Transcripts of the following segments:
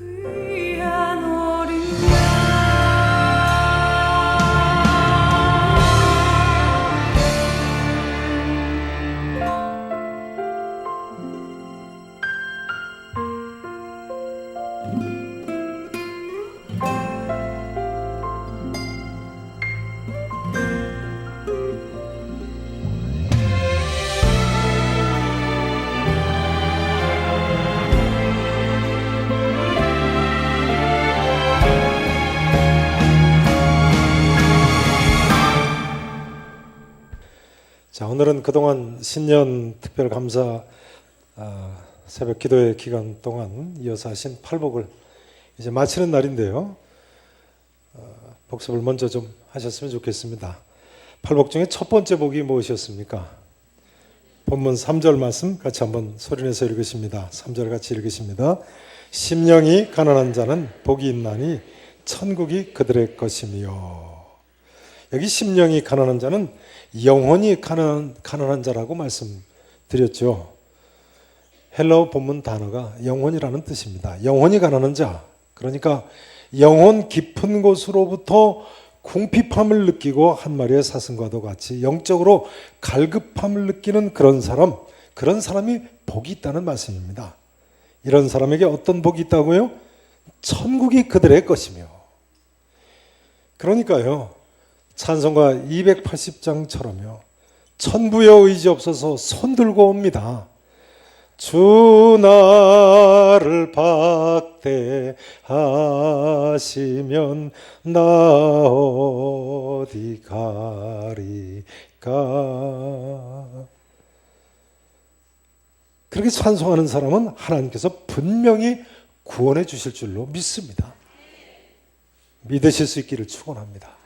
귀한 어린 자, 오늘은 그동안 신년 특별 감사 새벽 기도회 기간 동안 이어서 하신 팔복을 이제 마치는 날인데요. 복습을 먼저 좀 하셨으면 좋겠습니다. 팔복 중에 첫 번째 복이 무엇이었습니까? 본문 3절 말씀 같이 한번 소리내서 읽으십니다. 3절 같이 읽으십니다. 심령이 가난한 자는 복이 있나니 천국이 그들의 것이며. 여기 심령이 가난한 자는 영혼이 가난한 자라고 말씀드렸죠. 헬라어 본문 단어가 영혼이라는 뜻입니다. 영혼이 가난한 자, 그러니까 영혼 깊은 곳으로부터 궁핍함을 느끼고 한 마리의 사슴과도 같이 영적으로 갈급함을 느끼는 그런 사람이 복이 있다는 말씀입니다. 이런 사람에게 어떤 복이 있다고요? 천국이 그들의 것이며. 그러니까요, 찬송가 280장처럼요. 천부여 의지 없어서 손 들고 옵니다. 주 나를 박대하시면 나 어디 가리까. 그렇게 찬송하는 사람은 하나님께서 분명히 구원해 주실 줄로 믿습니다. 믿으실 수 있기를 축원합니다.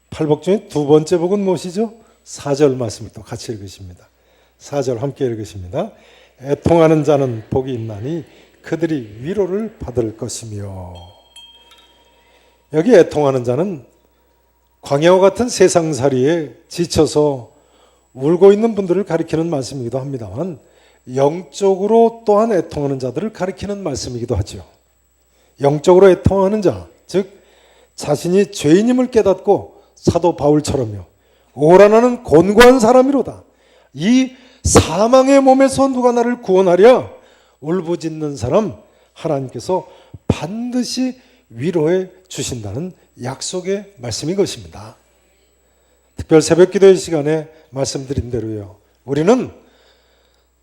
팔복 중에 두 번째 복은 무엇이죠? 4절 말씀을 또 같이 읽으십니다. 4절 함께 읽으십니다. 애통하는 자는 복이 있나니 그들이 위로를 받을 것이며. 여기 애통하는 자는 광야와 같은 세상살이에 지쳐서 울고 있는 분들을 가리키는 말씀이기도 합니다만, 영적으로 또한 애통하는 자들을 가리키는 말씀이기도 하죠. 영적으로 애통하는 자, 즉 자신이 죄인임을 깨닫고 사도 바울처럼요, 오라나는 곤고한 사람이로다, 이 사망의 몸에서 누가 나를 구원하랴 울부짖는 사람, 하나님께서 반드시 위로해 주신다는 약속의 말씀인 것입니다. 특별 새벽 기도의 시간에 말씀드린 대로요, 우리는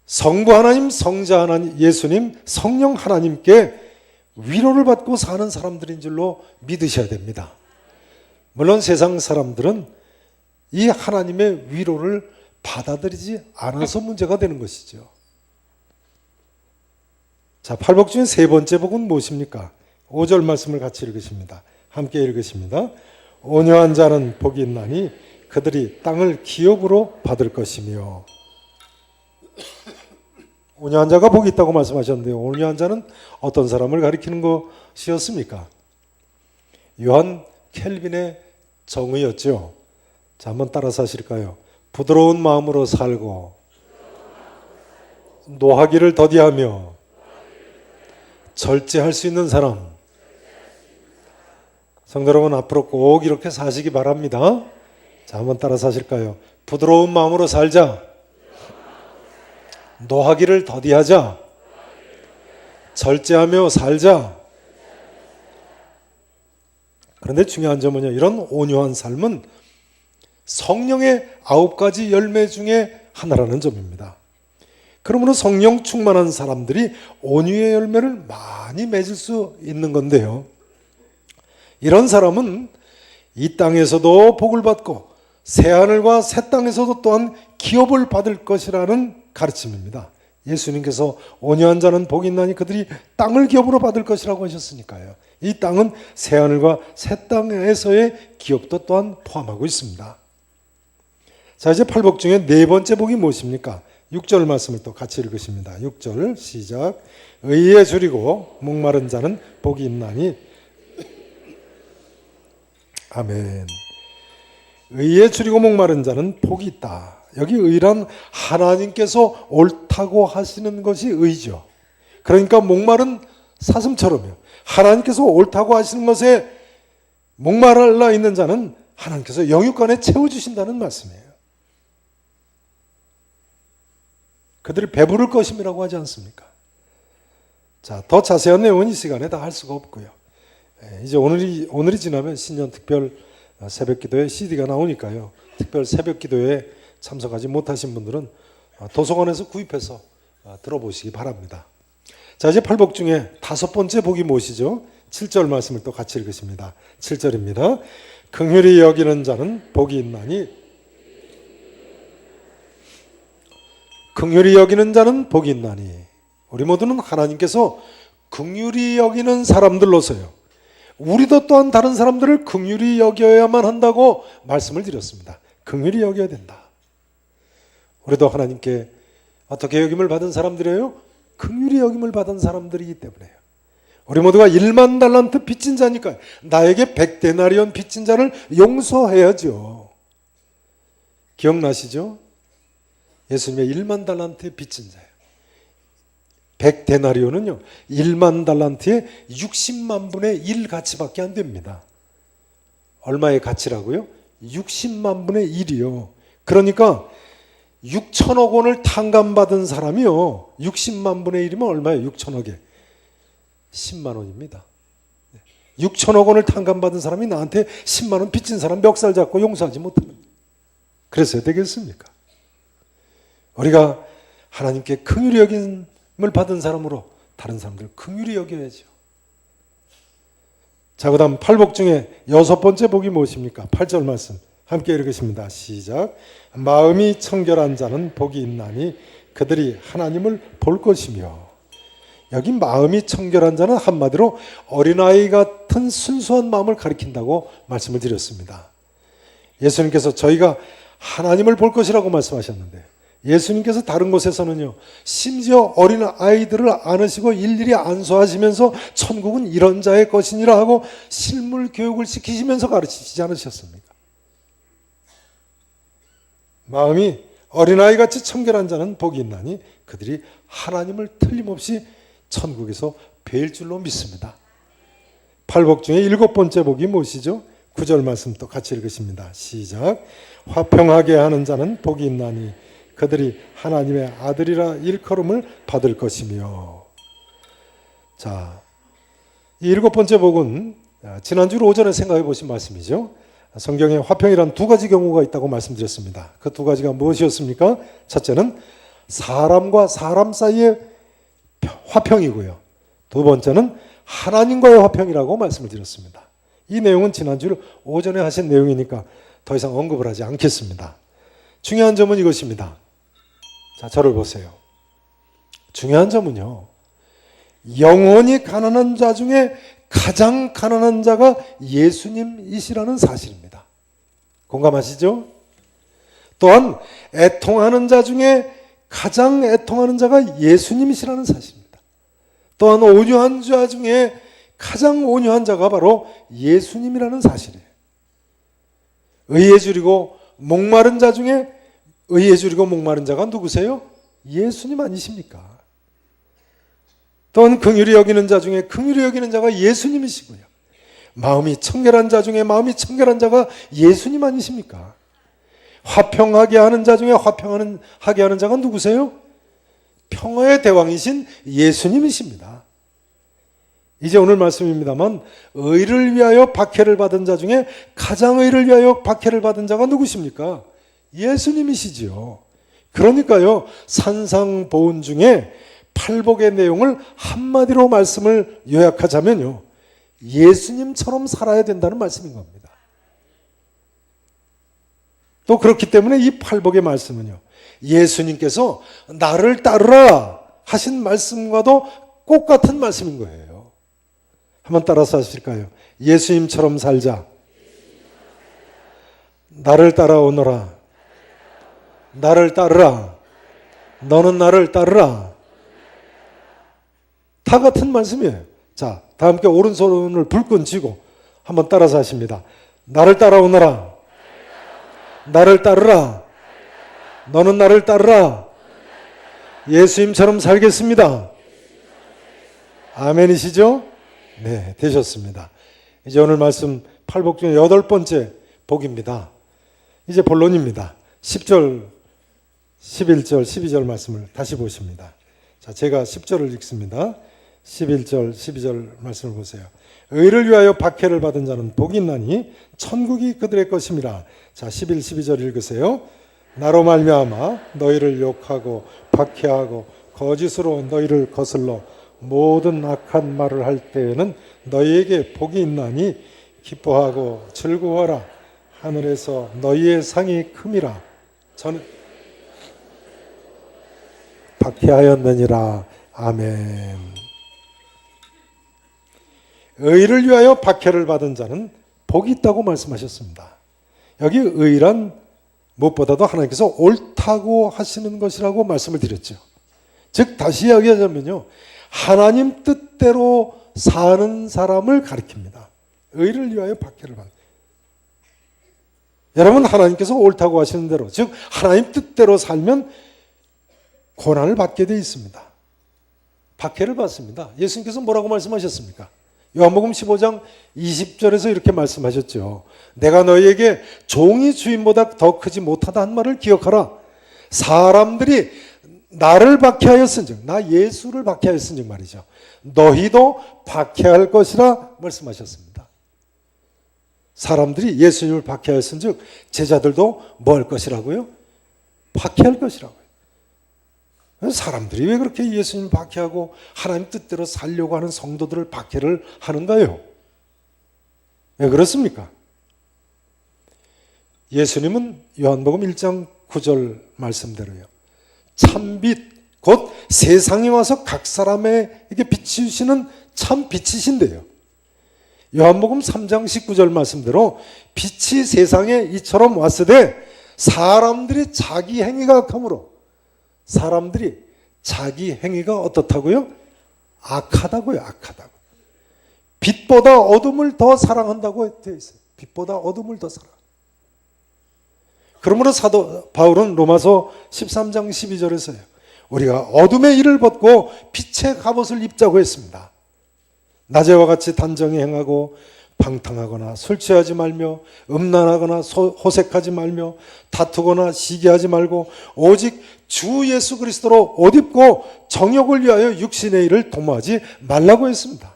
성부 하나님, 성자 하나님, 예수님, 성령 하나님께 위로를 받고 사는 사람들인 줄로 믿으셔야 됩니다. 물론 세상 사람들은 이 하나님의 위로를 받아들이지 않아서 문제가 되는 것이죠. 자, 팔복 중에 세 번째 복은 무엇입니까? 5절 말씀을 같이 읽으십니다. 함께 읽으십니다. 온유한 자는 복이 있나니 그들이 땅을 기업으로 받을 것이며. 온유한 자가 복이 있다고 말씀하셨는데요, 온유한 자는 어떤 사람을 가리키는 것이었습니까? 요한 켈빈의 정의였죠. 자, 한번 따라서 하실까요? 부드러운 마음으로 살고 노하기를 더디하며 절제할 수 있는 사람. 성도 여러분, 앞으로 꼭 이렇게 사시기 바랍니다. 자, 한번 따라서 하실까요? 부드러운 마음으로 살자, 노하기를 더디하자, 절제하며 살자. 그런데 중요한 점은요, 이런 온유한 삶은 성령의 9가지 열매 중에 하나라는 점입니다. 그러므로 성령 충만한 사람들이 온유의 열매를 많이 맺을 수 있는 건데요, 이런 사람은 이 땅에서도 복을 받고 새하늘과 새 땅에서도 또한 기업을 받을 것이라는 가르침입니다. 예수님께서 온유한 자는 복이 있나니 그들이 땅을 기업으로 받을 것이라고 하셨으니까요. 이 땅은 새하늘과 새 땅에서의 기업도 또한 포함하고 있습니다. 자, 이제 팔복 중에 네 번째 복이 무엇입니까? 6절 말씀을 또 같이 읽으십니다. 6절 시작. 의에 줄이고 목마른 자는 복이 있나니. 아멘. 의에 줄이고 목마른 자는 복이 있다. 여기 의란 하나님께서 옳다고 하시는 것이 의죠. 그러니까 목마른 사슴처럼요. 하나님께서 옳다고 하시는 것에 목말라 있는 자는 하나님께서 영육간에 채워주신다는 말씀이에요. 그들이 배부를 것임이라고 하지 않습니까? 자, 더 자세한 내용은 이 시간에 다 할 수가 없고요. 이제 오늘이 지나면 신년 특별 새벽 기도에 CD가 나오니까요. 특별 새벽 기도에 참석하지 못하신 분들은 도서관에서 구입해서 들어보시기 바랍니다. 자, 이제 팔복 중에 5번째 복이 무엇이죠? 7절 말씀을 또 같이 읽으십니다. 7절입니다. 긍휼히 여기는 자는 복이 있나니 긍휼히 여기는 자는 복이 있나니 우리 모두는 하나님께서 긍휼히 여기는 사람들로서요. 우리도 또한 다른 사람들을 긍휼히 여겨야만 한다고 말씀을 드렸습니다. 긍휼히 여겨야 된다. 우리도 하나님께 어떻게 여김을 받은 사람들이에요? 긍휼히 여김을 받은 사람들이기 때문에요. 우리 모두가 1만 달란트 빚진 자니까 나에게 100데나리온 빚진 자를 용서해야죠. 기억나시죠? 예수님의 1만 달란트의 빚진 자예요. 100데나리온은요 1만 달란트의 60만 분의 1 가치밖에 안 됩니다. 얼마의 가치라고요? 60만 분의 1이요. 그러니까 6천억 원을 탕감받은 사람이요 60만 분의 1이면 얼마예요? 6천억에 10만 원입니다. 6천억 원을 탕감받은 사람이 나한테 10만 원 빚진 사람 멱살 잡고 용서하지 못하는, 그랬어야 되겠습니까? 우리가 하나님께 긍휼히 여김을 받은 사람으로 다른 사람들 긍휼히 여겨야죠. 자, 그 다음 팔복 중에 6번째 복이 무엇입니까? 8절 말씀 함께 읽으십니다. 시작. 마음이 청결한 자는 복이 있나니 그들이 하나님을 볼 것이며. 여기 마음이 청결한 자는 한마디로 어린아이 같은 순수한 마음을 가리킨다고 말씀을 드렸습니다. 예수님께서 저희가 하나님을 볼 것이라고 말씀하셨는데 예수님께서 다른 곳에서는요 심지어 어린 아이들을 안으시고 일일이 안수하시면서 천국은 이런 자의 것이니라 하고 실물 교육을 시키시면서 가르치시지 않으셨습니까? 마음이 어린아이같이 청결한 자는 복이 있나니 그들이 하나님을 틀림없이 천국에서 뵐 줄로 믿습니다. 팔복 중에 7번째 복이 무엇이죠? 9절 말씀 또 같이 읽으십니다. 시작. 화평하게 하는 자는 복이 있나니 그들이 하나님의 아들이라 일컬음을 받을 것이며. 자, 이 7번째 복은 지난주 오전에 생각해 보신 말씀이죠. 성경에 화평이란 2가지 경우가 있다고 말씀드렸습니다. 그 2가지가 무엇이었습니까? 첫째는 사람과 사람 사이의 화평이고요. 2번째는 하나님과의 화평이라고 말씀을 드렸습니다. 이 내용은 지난주 오전에 하신 내용이니까 더 이상 언급을 하지 않겠습니다. 중요한 점은 이것입니다. 자, 저를 보세요. 중요한 점은요, 영원히 가난한 자 중에 가장 가난한 자가 예수님이시라는 사실입니다. 공감하시죠? 또한 애통하는 자 중에 가장 애통하는 자가 예수님이시라는 사실입니다. 또한 온유한 자 중에 가장 온유한 자가 바로 예수님이라는 사실이에요. 의에 줄이고 목마른 자 중에 의에 줄이고 목마른 자가 누구세요? 예수님 아니십니까? 또한 긍휼히 여기는 자 중에 긍휼히 여기는 자가 예수님이시고요. 마음이 청결한 자 중에 마음이 청결한 자가 예수님 아니십니까? 화평하게 하는 자 중에 화평하게 하는 자가 누구세요? 평화의 대왕이신 예수님이십니다. 이제 오늘 말씀입니다만 의를 위하여 박해를 받은 자 중에 가장 의를 위하여 박해를 받은 자가 누구십니까? 예수님이시지요. 그러니까요, 산상보훈 중에 팔복의 내용을 한마디로 말씀을 요약하자면요, 예수님처럼 살아야 된다는 말씀인 겁니다. 또 그렇기 때문에 이 팔복의 말씀은요, 예수님께서 나를 따르라 하신 말씀과도 똑같은 말씀인 거예요. 한번 따라서 하실까요? 예수님처럼 살자. 나를 따라오너라. 나를 따르라. 너는 나를 따르라. 다 같은 말씀이에요. 자, 다 함께 오른손을 불끈 쥐고 한번 따라서 하십니다. 나를 따라오너라. 나를 따르라. 너는 나를 따르라. 예수님처럼 살겠습니다. 아멘이시죠? 네, 되셨습니다. 이제 오늘 말씀 팔복 중에 8번째 복입니다. 이제 본론입니다. 10절, 11절, 12절 말씀을 다시 보십니다. 자, 제가 10절을 읽습니다. 11절, 12절 말씀을 보세요. 의를 위하여 박해를 받은 자는 복이 있나니 천국이 그들의 것임이라. 자, 11, 12절 읽으세요. 나로 말미암아 너희를 욕하고 박해하고 거짓으로 너희를 거슬러 모든 악한 말을 할 때에는 너희에게 복이 있나니 기뻐하고 즐거워하라. 하늘에서 너희의 상이 큼이라. 저는 박해하였느니라. 아멘. 의를 위하여 박해를 받은 자는 복이 있다고 말씀하셨습니다. 여기 의란 무엇보다도 하나님께서 옳다고 하시는 것이라고 말씀을 드렸죠. 즉 다시 이야기하자면요, 하나님 뜻대로 사는 사람을 가리킵니다. 의를 위하여 박해를 받는. 여러분, 하나님께서 옳다고 하시는 대로, 즉 하나님 뜻대로 살면 고난을 받게 되어 있습니다. 박해를 받습니다. 예수님께서 뭐라고 말씀하셨습니까? 요한복음 15장 20절에서 이렇게 말씀하셨죠. 내가 너희에게 종이 주인보다 더 크지 못하다 한 말을 기억하라. 사람들이 나를 박해하였은즉, 나 예수를 박해하였은즉 말이죠, 너희도 박해할 것이라 말씀하셨습니다. 사람들이 예수님을 박해하였은즉 제자들도 뭐 할 것이라고요? 박해할 것이라고요. 사람들이 왜 그렇게 예수님을 박해하고 하나님 뜻대로 살려고 하는 성도들을 박해를 하는가요? 왜 그렇습니까? 예수님은 요한복음 1장 9절 말씀대로요, 참빛, 곧 세상에 와서 각 사람에게 비추시는 참 빛이신데요, 요한복음 3장 19절 말씀대로 빛이 세상에 이처럼 왔으되 사람들이 자기 행위가 악함으로, 사람들이 자기 행위가 어떻다고요? 악하다고요. 악하다고. 빛보다 어둠을 더 사랑한다고 되어 있어요. 빛보다 어둠을 더 사랑. 그러므로 사도 바울은 로마서 13장 12절에서요, 우리가 어둠의 일을 벗고 빛의 갑옷을 입자고 했습니다. 낮에와 같이 단정히 행하고 방탕하거나 술 취하지 말며 음란하거나 호색하지 말며 다투거나 시기하지 말고 오직 주 예수 그리스도로 옷 입고 정욕을 위하여 육신의 일을 도모하지 말라고 했습니다.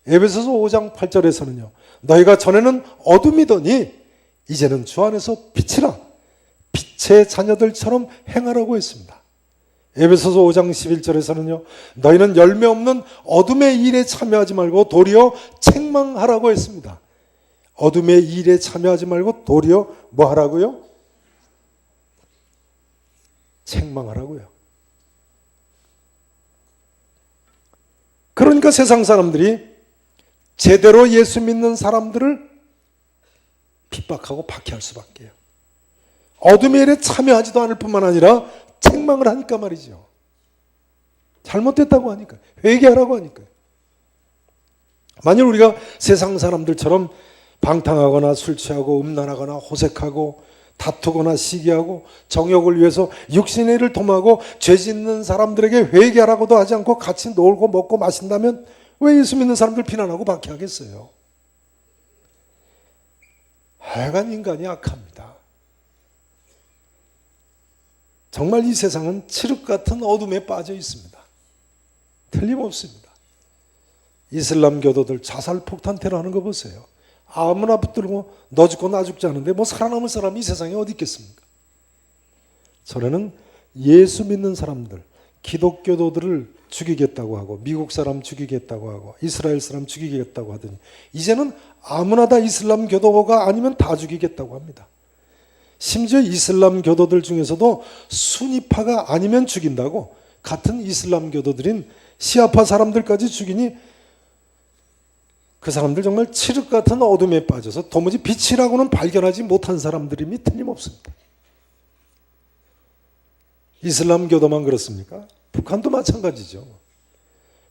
에베소서 5장 8절에서는요, 너희가 전에는 어둠이더니 이제는 주 안에서 빛이라, 빛의 자녀들처럼 행하라고 했습니다. 에베소서 5장 11절에서는요, 너희는 열매 없는 어둠의 일에 참여하지 말고 도리어 책망하라고 했습니다. 어둠의 일에 참여하지 말고 도리어 뭐 하라고요? 책망하라고요. 그러니까 세상 사람들이 제대로 예수 믿는 사람들을 핍박하고 박해할 수밖에요. 어둠의 일에 참여하지도 않을 뿐만 아니라 책망을 하니까 말이죠. 잘못됐다고 하니까, 회개하라고 하니까. 만일 우리가 세상 사람들처럼 방탕하거나 술 취하고 음란하거나 호색하고 다투거나 시기하고 정욕을 위해서 육신의 일을 도모하고 죄 짓는 사람들에게 회개하라고도 하지 않고 같이 놀고 먹고 마신다면 왜 예수 믿는 사람들 비난하고 박해하겠어요? 하여간 인간이 악합니다. 정말 이 세상은 칠흑 같은 어둠에 빠져 있습니다. 틀림없습니다. 이슬람 교도들 자살 폭탄 테러 하는 거 보세요. 아무나 붙들고 너 죽고 나 죽지 않은데 뭐 살아남을 사람이 이 세상에 어디 있겠습니까? 전에는 예수 믿는 사람들, 기독교도들을 죽이겠다고 하고 미국 사람 죽이겠다고 하고 이스라엘 사람 죽이겠다고 하더니 이제는 아무나 다 이슬람 교도가 아니면 다 죽이겠다고 합니다. 심지어 이슬람 교도들 중에서도 수니파가 아니면 죽인다고, 같은 이슬람 교도들인 시아파 사람들까지 죽이니 그 사람들 정말 칠흑 같은 어둠에 빠져서 도무지 빛이라고는 발견하지 못한 사람들임이 틀림없습니다. 이슬람 교도만 그렇습니까? 북한도 마찬가지죠.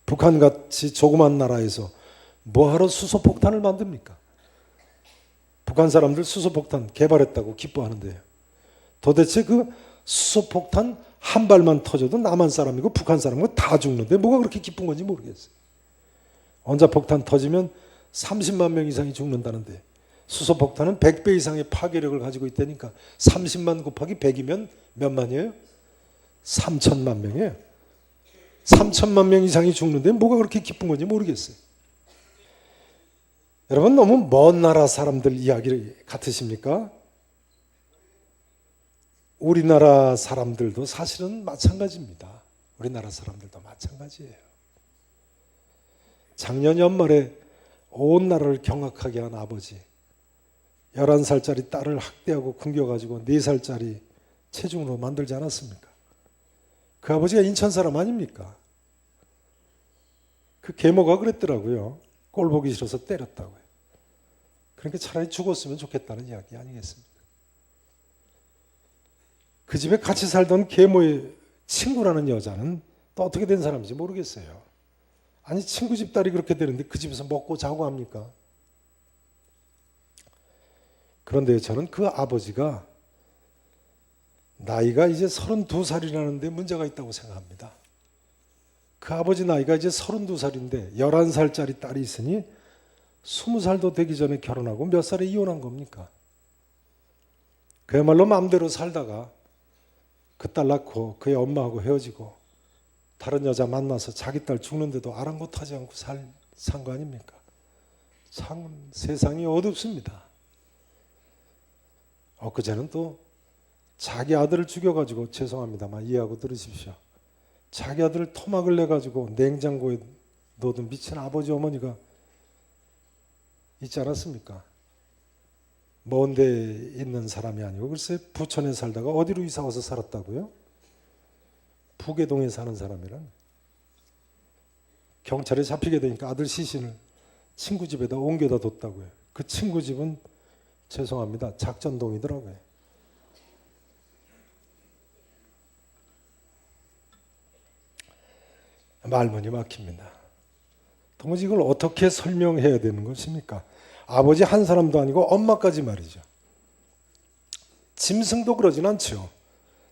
북한같이 조그만 나라에서 뭐하러 수소폭탄을 만듭니까? 북한 사람들 수소폭탄 개발했다고 기뻐하는데요, 도대체 그 수소폭탄 한 발만 터져도 남한 사람이고 북한 사람이고 다 죽는데 뭐가 그렇게 기쁜 건지 모르겠어요. 원자폭탄 터지면 30만 명 이상이 죽는다는데 수소폭탄은 100배 이상의 파괴력을 가지고 있다니까 30만 곱하기 100이면 몇 만이에요? 3천만 명이에요. 3천만 명 이상이 죽는데 뭐가 그렇게 기쁜 건지 모르겠어요. 여러분 너무 먼 나라 사람들 이야기 같으십니까? 우리나라 사람들도 사실은 마찬가지입니다. 우리나라 사람들도 마찬가지예요. 작년 연말에 온 나라를 경악하게 한 아버지 11살짜리 딸을 학대하고 굶겨가지고 4살짜리 체중으로 만들지 않았습니까? 그 아버지가 인천 사람 아닙니까? 그 계모가 그랬더라고요. 꼴 보기 싫어서 때렸다고요. 그러니까 차라리 죽었으면 좋겠다는 이야기 아니겠습니까? 그 집에 같이 살던 계모의 친구라는 여자는 또 어떻게 된 사람인지 모르겠어요. 아니 친구 집 딸이 그렇게 되는데 그 집에서 먹고 자고 합니까? 그런데 저는 그 아버지가 나이가 이제 32살이라는데 문제가 있다고 생각합니다. 그 아버지 나이가 이제 32살인데 11살짜리 딸이 있으니 20살도 되기 전에 결혼하고 몇 살에 이혼한 겁니까? 그야말로 마음대로 살다가 그 딸 낳고 그의 엄마하고 헤어지고 다른 여자 만나서 자기 딸 죽는데도 아랑곳하지 않고 산 거 아닙니까? 참 세상이 어둡습니다. 엊그제는 또 자기 아들을 죽여가지고 죄송합니다만 이해하고 들으십시오. 자기 아들을 토막을 내가지고 냉장고에 넣어둔 미친 아버지 어머니가 있지 않았습니까? 먼 데 있는 사람이 아니고 글쎄 부천에 살다가 어디로 이사 와서 살았다고요? 부계동에 사는 사람이란. 경찰에 잡히게 되니까 아들 시신을 친구 집에다 옮겨다 뒀다고요. 그 친구 집은 죄송합니다. 작전동이더라고요. 말문이 막힙니다. 도무지 이걸 어떻게 설명해야 되는 것입니까? 아버지 한 사람도 아니고 엄마까지 말이죠. 짐승도 그러진 않죠.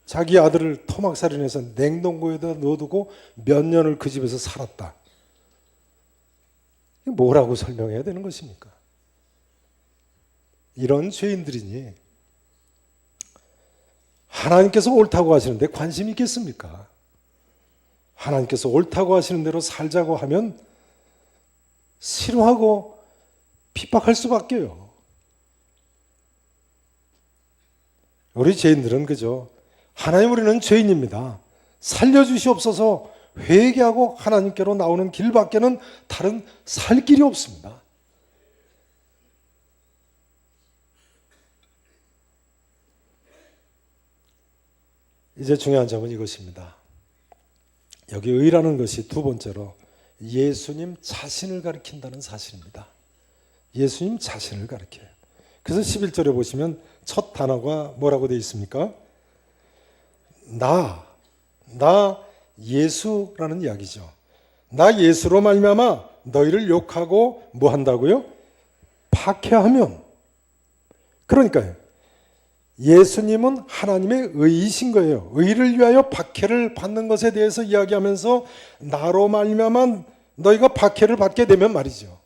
자기 아들을 토막살인해서 냉동고에다 넣어두고 몇 년을 그 집에서 살았다. 이게 뭐라고 설명해야 되는 것입니까? 이런 죄인들이니 하나님께서 옳다고 하시는데 관심이 있겠습니까? 하나님께서 옳다고 하시는 대로 살자고 하면 싫어하고 핍박할 수밖에요. 우리 죄인들은 그죠? 하나님 우리는 죄인입니다. 살려주시옵소서 회개하고 하나님께로 나오는 길밖에는 다른 살 길이 없습니다. 이제 중요한 점은 이것입니다. 여기 의라는 것이 두 번째로 예수님 자신을 가리킨다는 사실입니다. 예수님 자신을 가리켜요. 그래서 11절에 보시면 첫 단어가 뭐라고 되어 있습니까? 나 예수라는 이야기죠. 나 예수로 말미암아 너희를 욕하고 뭐 한다고요? 박해하면. 그러니까요. 예수님은 하나님의 의이신 거예요. 의를 위하여 박해를 받는 것에 대해서 이야기하면서 나로 말미암아 너희가 박해를 받게 되면 말이죠.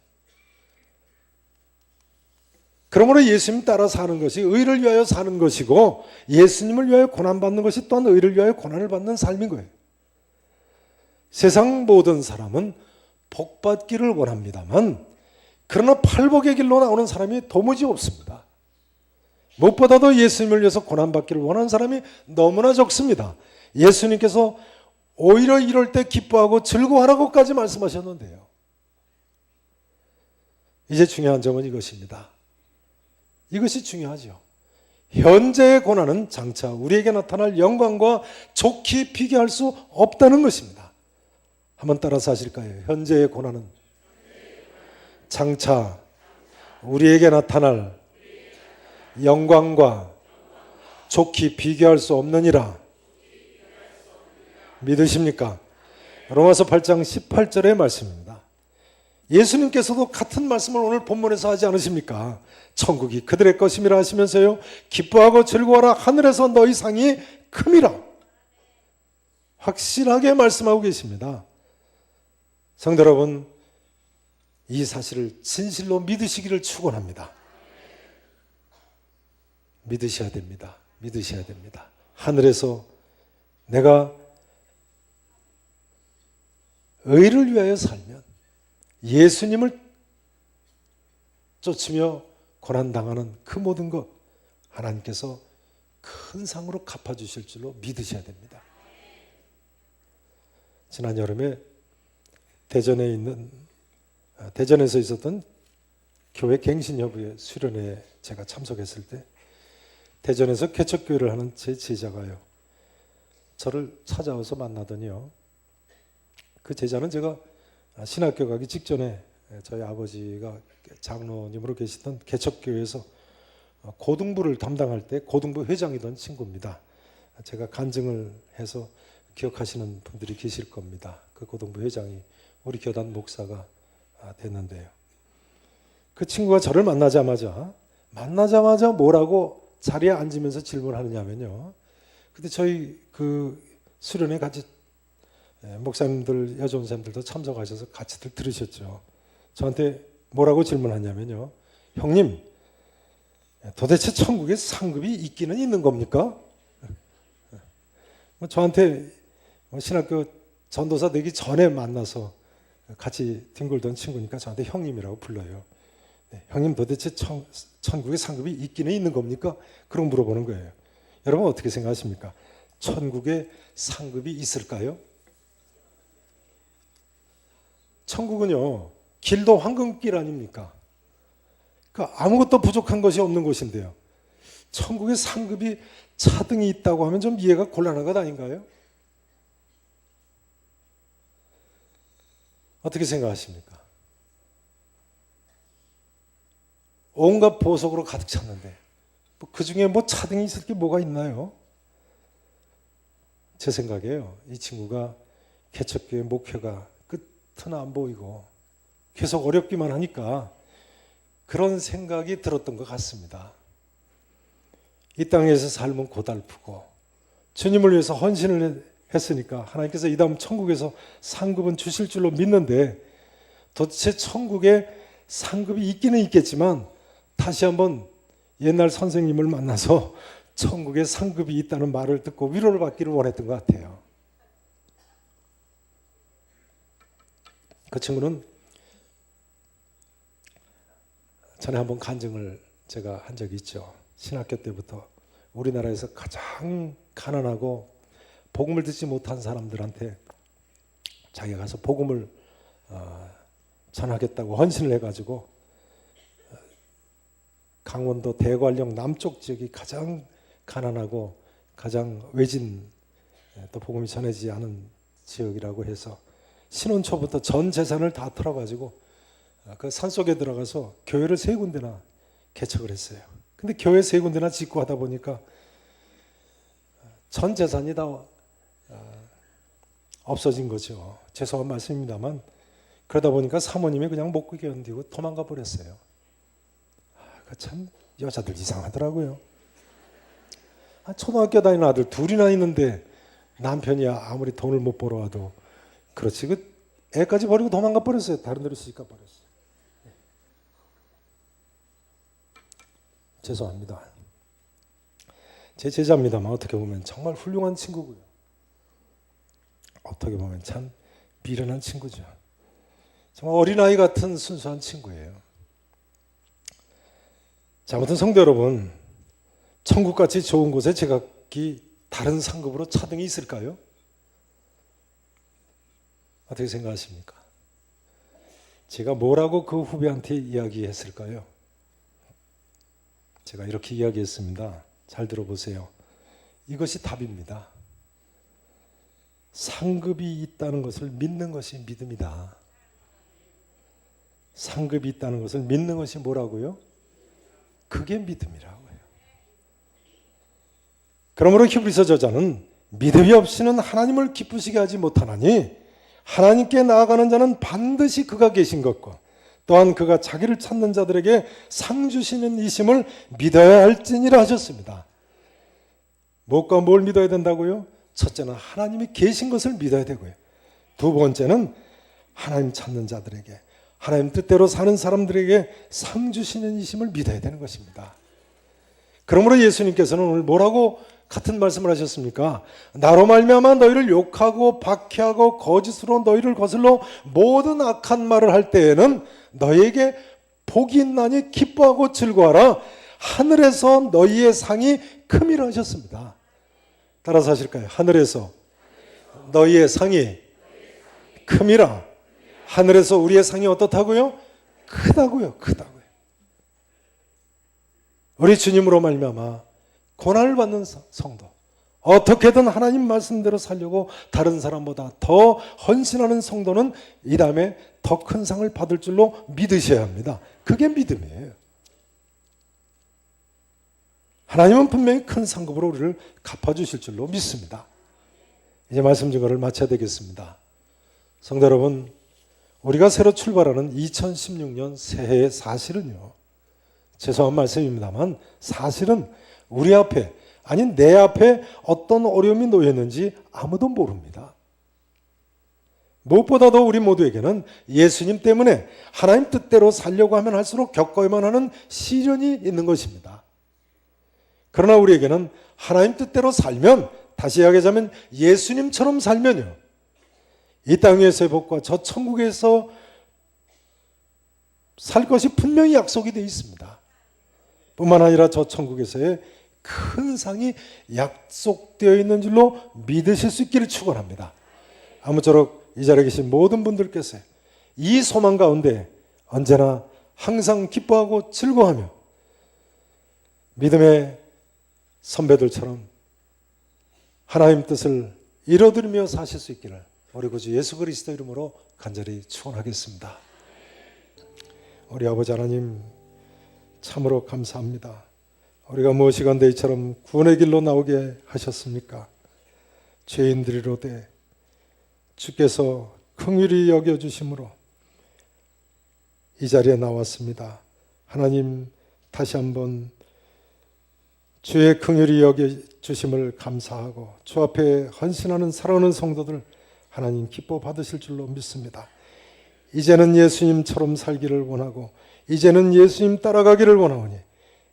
그러므로 예수님 따라 사는 것이 의를 위하여 사는 것이고 예수님을 위하여 고난받는 것이 또한 의를 위하여 고난을 받는 삶인 거예요. 세상 모든 사람은 복받기를 원합니다만 그러나 팔복의 길로 나오는 사람이 도무지 없습니다. 무엇보다도 예수님을 위해서 고난받기를 원하는 사람이 너무나 적습니다. 예수님께서 오히려 이럴 때 기뻐하고 즐거워하라고까지 말씀하셨는데요. 이제 중요한 점은 이것입니다. 이것이 중요하죠. 현재의 고난은 장차 우리에게 나타날 영광과 좋게 비교할 수 없다는 것입니다. 한번 따라서 하실까요? 현재의 고난은 장차 우리에게 나타날 영광과 좋게 비교할 수 없느니라. 믿으십니까? 로마서 8장 18절의 말씀입니다. 예수님께서도 같은 말씀을 오늘 본문에서 하지 않으십니까? 천국이 그들의 것임이라 하시면서요, 기뻐하고 즐거워라, 하늘에서 너희 상이 큼이라 확실하게 말씀하고 계십니다. 성도 여러분, 이 사실을 진실로 믿으시기를 축원합니다. 믿으셔야 됩니다. 믿으셔야 됩니다. 하늘에서 내가 의를 위하여 살면, 예수님을 쫓으며 고난당하는 그 모든 것 하나님께서 큰 상으로 갚아주실 줄로 믿으셔야 됩니다. 지난 여름에 대전에서 있었던 교회 갱신여부의 수련회에 제가 참석했을 때, 대전에서 개척교회를 하는 제 제자가요, 저를 찾아와서 만나더니요, 그 제자는 제가 신학교 가기 직전에 저희 아버지가 장로님으로 계시던 개척교회에서 고등부를 담당할 때 고등부 회장이던 친구입니다. 제가 간증을 해서 기억하시는 분들이 계실 겁니다. 그 고등부 회장이 우리 교단 목사가 됐는데요, 그 친구가 저를 만나자마자 뭐라고 자리에 앉으면서 질문하느냐면요, 근데 저희 그 수련회 같이 목사님들, 여종사님들도 참석하셔서 같이들 들으셨죠. 저한테 뭐라고 질문하냐면요, 형님, 도대체 천국에 상급이 있기는 있는 겁니까? 저한테 신학교 전도사 되기 전에 만나서 같이 뒹굴던 친구니까 저한테 형님이라고 불러요. 형님, 도대체 천국에 상급이 있기는 있는 겁니까? 그런 물어보는 거예요. 여러분 어떻게 생각하십니까? 천국에 상급이 있을까요? 천국은요, 길도 황금길 아닙니까? 그러니까 아무것도 부족한 것이 없는 곳인데요, 천국에 상급이 차등이 있다고 하면 좀 이해가 곤란한 것 아닌가요? 어떻게 생각하십니까? 온갖 보석으로 가득 찼는데 그 중에 뭐 차등이 있을 게 뭐가 있나요? 제 생각에요, 이 친구가 개척교회 목회가 끝은 안 보이고 계속 어렵기만 하니까 그런 생각이 들었던 것 같습니다. 이 땅에서 삶은 고달프고 주님을 위해서 헌신을 했으니까 하나님께서 이 다음 천국에서 상급은 주실 줄로 믿는데, 도대체 천국에 상급이 있기는 있겠지만 다시 한번 옛날 선생님을 만나서 천국에 상급이 있다는 말을 듣고 위로를 받기를 원했던 것 같아요. 그 친구는 전에 한번 간증을 제가 한 적이 있죠. 신학교 때부터 우리나라에서 가장 가난하고 복음을 듣지 못한 사람들한테 자기가 가서 복음을 전하겠다고 헌신을 해가지고 강원도 대관령 남쪽 지역이 가장 가난하고 가장 외진, 또 복음이 전해지지 않은 지역이라고 해서 신혼 초부터 전 재산을 다 털어가지고 그 산속에 들어가서 교회를 3군데나 개척을 했어요. 근데 교회 3군데나 짓고 하다 보니까 전 재산이 다 없어진 거죠. 죄송한 말씀입니다만, 그러다 보니까 사모님이 그냥 못 견디고 도망가 버렸어요. 참 여자들 이상하더라고요. 초등학교 다니는 아들 2이나 있는데 남편이 아무리 돈을 못 벌어와도 그렇지, 그 애까지 버리고 도망가 버렸어요. 다른 데로 시집가 버렸어요. 죄송합니다. 제 제자입니다만 어떻게 보면 정말 훌륭한 친구고요, 어떻게 보면 참 미련한 친구죠. 정말 어린아이 같은 순수한 친구예요. 자, 아무튼 성도 여러분, 천국같이 좋은 곳에 제각기 다른 상급으로 차등이 있을까요? 어떻게 생각하십니까? 제가 뭐라고 그 후배한테 이야기했을까요? 제가 이렇게 이야기했습니다. 잘 들어보세요. 이것이 답입니다. 상급이 있다는 것을 믿는 것이 믿음이다. 상급이 있다는 것을 믿는 것이 뭐라고요? 그게 믿음이라고요. 그러므로 히브리서 저자는 믿음이 없이는 하나님을 기쁘시게 하지 못하나니 하나님께 나아가는 자는 반드시 그가 계신 것과 또한 그가 자기를 찾는 자들에게 상 주시는 이심을 믿어야 할지니라 하셨습니다. 무엇과 뭘 믿어야 된다고요? 첫째는 하나님이 계신 것을 믿어야 되고요. 두 번째는 하나님 찾는 자들에게, 하나님 뜻대로 사는 사람들에게 상 주시는 이심을 믿어야 되는 것입니다. 그러므로 예수님께서는 오늘 뭐라고 같은 말씀을 하셨습니까? 나로 말미암아 너희를 욕하고 박해하고 거짓으로 너희를 거슬러 모든 악한 말을 할 때에는 너희에게 복이 있나니 기뻐하고 즐거워하라. 하늘에서 너희의 상이 큼이라 하셨습니다. 따라서 하실까요? 하늘에서 너희의 상이 큼이라. 하늘에서 우리의 상이 어떻다고요? 크다고요. 크다고요. 우리 주님으로 말미암아 고난을 받는 성도, 어떻게든 하나님 말씀대로 살려고 다른 사람보다 더 헌신하는 성도는 이 다음에 더 큰 상을 받을 줄로 믿으셔야 합니다. 그게 믿음이에요. 하나님은 분명히 큰 상급으로 우리를 갚아주실 줄로 믿습니다. 이제 말씀 증거를 마쳐야 되겠습니다. 성도 여러분, 우리가 새로 출발하는 2016년 새해의 사실은요, 죄송한 말씀입니다만 사실은 우리 앞에, 아니 내 앞에 어떤 어려움이 놓였는지 아무도 모릅니다. 무엇보다도 우리 모두에게는 예수님 때문에 하나님 뜻대로 살려고 하면 할수록 겪어야만 하는 시련이 있는 것입니다. 그러나 우리에게는 하나님 뜻대로 살면, 다시 이야기하자면 예수님처럼 살면요, 이 땅 위에서의 복과 저 천국에서 살 것이 분명히 약속이 되어 있습니다. 뿐만 아니라 저 천국에서의 큰 상이 약속되어 있는 줄로 믿으실 수 있기를 축원합니다. 아무쪼록 이 자리에 계신 모든 분들께서 이 소망 가운데 언제나 항상 기뻐하고 즐거워하며 믿음의 선배들처럼 하나님 뜻을 이뤄드리며 사실 수 있기를 우리 구주 예수 그리스도 이름으로 간절히 축원하겠습니다. 우리 아버지 하나님, 참으로 감사합니다. 우리가 무엇이간데 이처럼 구원의 길로 나오게 하셨습니까? 죄인들이로되 주께서 긍휼히 여겨주심으로 이 자리에 나왔습니다. 하나님, 다시 한번 주의 긍휼히 여겨주심을 감사하고 주 앞에 헌신하는 사랑하는 성도들 하나님 기뻐 받으실 줄로 믿습니다. 이제는 예수님처럼 살기를 원하고 이제는 예수님 따라가기를 원하오니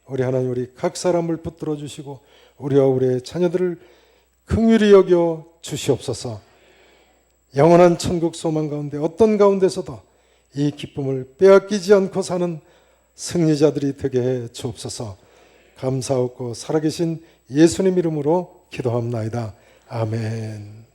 우리 하나님, 우리 각 사람을 붙들어 주시고 우리와 우리의 자녀들을 긍휼히 여겨 주시옵소서. 영원한 천국 소망 가운데 어떤 가운데서도 이 기쁨을 빼앗기지 않고 사는 승리자들이 되게 해 주옵소서. 감사하고 살아계신 예수님 이름으로 기도합나이다. 아멘.